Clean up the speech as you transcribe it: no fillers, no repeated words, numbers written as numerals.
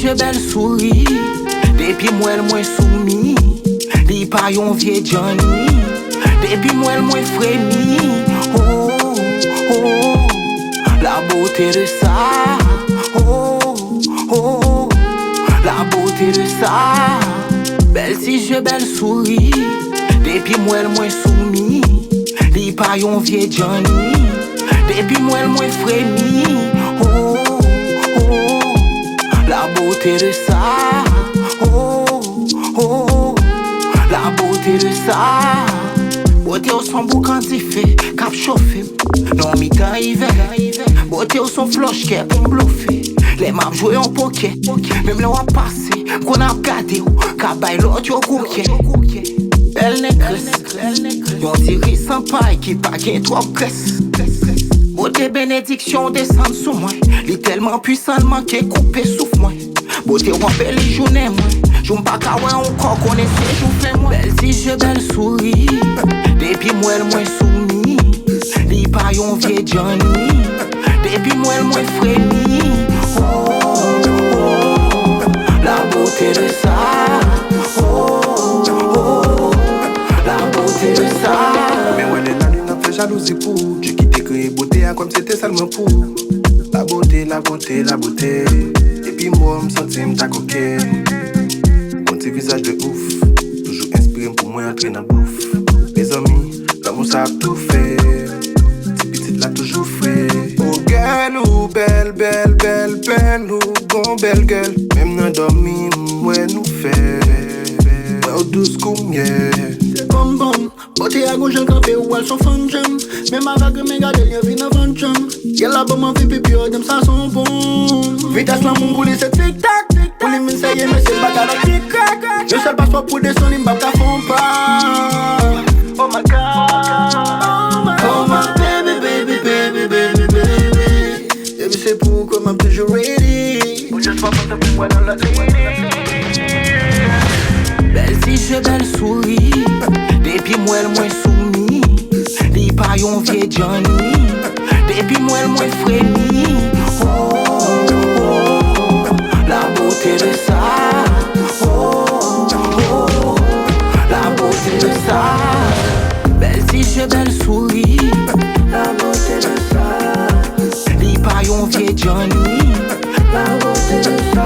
je belle souris, depuis moi elle moins soumis. Li pa yon vieux Johnny, depuis moi elle moins frémi. Oh, oh, la beauté de ça. Oh, oh, la beauté de ça. Belle si je belle souris, depuis moi elle moins soumis. Li pa yon vieux Johnny, depuis moi elle moins frémi. Oh, oh, la beauté de ça. Oh, oh, la beauté de ça. Beauté au son boucan fait, cap chauffé. Non mi quand hiver. Beauté au son floche qui pour bluffer. Les maps jouer en poker. Même là on a passé, qu'on a gardé ou cabay l'autre au cookie. Belle négresse, yon tiri sans paille qui pa gen trop graisse. Beauté bénédiction descend sous moi. Li tellement puissamment qu'est coupé souffle moi. Beauté ou belle journée moi. J'aime pas qu'à ouais encore connaissez j'ou fais moi. Belle si je belle souris, depuis moi elle moins soumis. Li pa yon vieux Johnny, depuis moi elle moins frémi. Oh, oh, la beauté de ça. Oh, oh, la beauté de ça. Mais ouais la lune a fait jalousie pour. Tu quittes créer beauté comme c'était seulement pour. La beauté, la beauté, la beauté. Et puis moi me sentis m'ta coquet. Mon petit visage de ouf, toujours inspiré pour moi entrer dans bouffe. Les amis, l'amour ça a tout fait. Petit petite là toujours frais. Oh girl, ou belle, belle, belle, belle, ou bon belle gueule. Même dans dormi, moi nous fait. Oh douce comme yeah. Bom bom, beauté à gauche un café ou elle sont fan jam. Même avec mes gars de vin avant jam. Y'a la bombe en vie pipi dem ça son bon. Vitesse la mon goulé c'est tic tac. Pour les mines ça y est mais c'est bagarre avec tic tac. Je sais pas soit pour descendre les mbaka font pas. Oh my god. Oh my baby baby baby baby baby. Baby c'est pour comme I'm toujours ready. Ou juste pas pour te voir dans la lady. Belle si je belle souris, depuis moi elle moins soumis. Li pa yon vieux Johnny, depuis moi elle moins frémi. Oh, oh, la beauté de ça. Oh, oh, la beauté de ça. Belle si je belle souris, la beauté de ça. Li pa yon vieux Johnny, la beauté de ça.